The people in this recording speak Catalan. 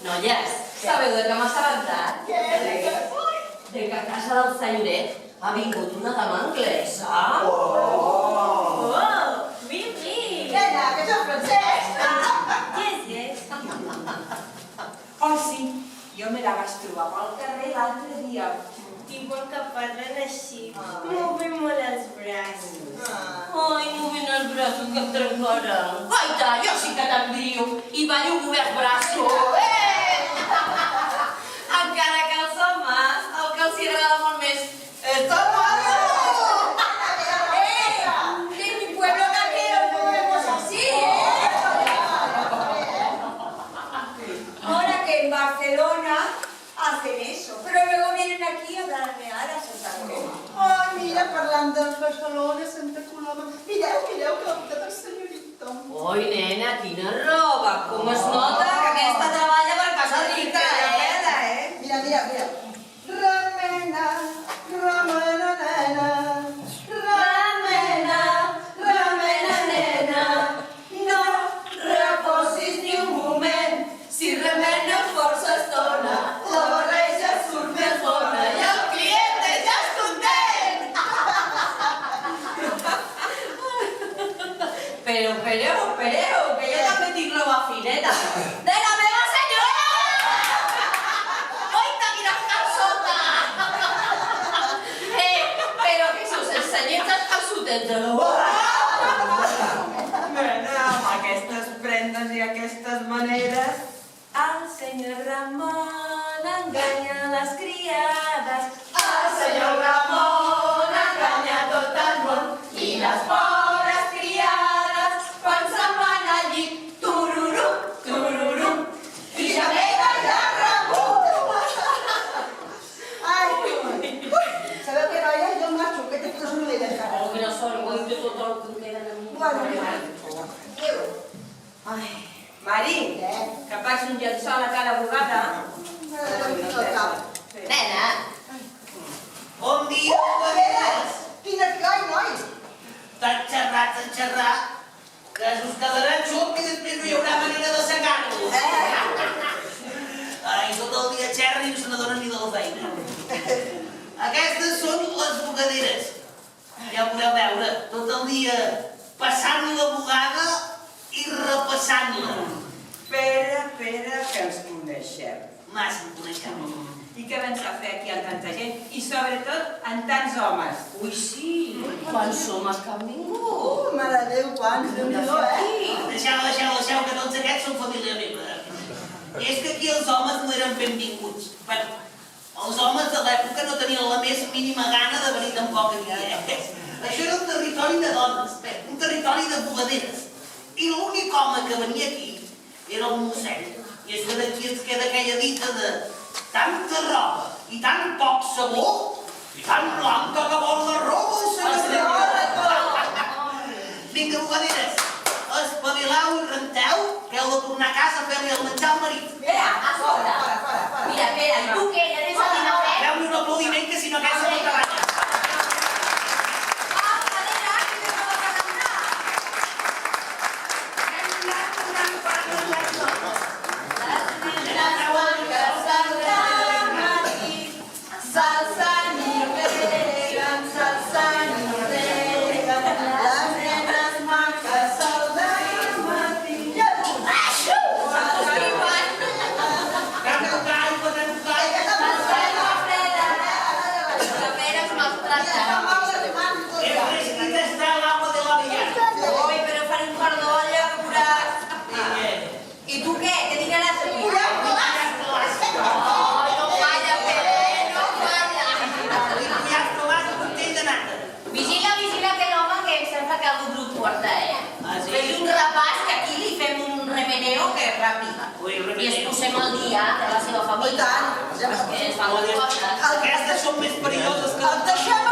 Noies, sabeu de què m'ha assabentat? De que a casa del senyoret ha vingut una dama anglesa. Oh, Mimi! Nena, que ets el francès! Yes. Oh, sí, jo me la vaig trobar pel carrer l'altre dia. Igual que parlen així, movent molt els braços. Ai, movent els braços que em trencaran. Guaita, jo sí que t'envio i ballo obert braços. Encara que els homes, el que els agrada molt més és tomar-lo. En mi pueblo también lo movemos así, Ahora que en Barcelona hacen eso, pero luego vienen aquí a darme alas a Santa Coloma. Ai, mira, parlant de Barcelona, Santa Coloma. Mireu que ha optat el senyorito. Oi, nena, quina roba. Com es nota que aquesta treballa per casa rica, Mira. Ramena, ramena, nena. Ramena, ramena, nena. no reposis ni un moment. Si remenes força estona, la barreja surt més bona i el client ja és content. Però espereu, que jo també tinc roba fineta. De la meva senyora! Oita, quina calçota! Però que si us ensenyem els calçotets de la boca. Nena, amb aquestes prendes i aquestes maneres, el senyor Ramon enganya les criades. El senyor Ramon enganya tot el món i les pobres criades quan se'n van al llit, tururum, tururum, i ja venen ja rebut. Ai, sabeu què, noia? Jo em marxo, que té les orelles encara. Oh, quina sort, ho hem de tot el que queda de mi. Bueno, adéu. Ai, Mari, que faig un llençol a la cara bugada. Nena, Bon dia, bugaderes! Quina gai, noi! Tan xerrat, que us quedaran xup i després no hi haurà manera de secar-los. Ai, tot el dia xerra i no se n'adonen ni de la feina. Aquestes són les bugaderes. Ja ho podeu veure, tot el dia passant la bugada i repassant-la. Espera, que ens coneixem. Massa en coneixem. I què vens a fer aquí amb tanta gent? I sobretot amb tants homes. ui sí, quants homes que han vingut. Mare de Déu, quants, Déu-n'hi-do, Deixeu, que tots aquests són família meva. És que aquí els homes no eren benvinguts. Bueno, els homes de l'època no tenien la més mínima gana de venir tampoc aquí, Això era un territori de dones, un territori de bugaderes. I l'únic home que venia aquí era el mossèn. I és que d'aquí ens queda aquella dita de tanta roba i tan poc sabó i tan blanca que vol la roba, Vinga, bugaderes, espavileu i renteu, que heu de tornar a casa a fer-li el menjar al marit. A sobre. Mira, espera, i tu què? Ja tens el dinar fet? Feu-li un aplaudiment, que si no aquesta no treballa. I ens posem al dia de la seva família. I tant. És que es fan les coses. Aquestes són més perilloses que... El deixem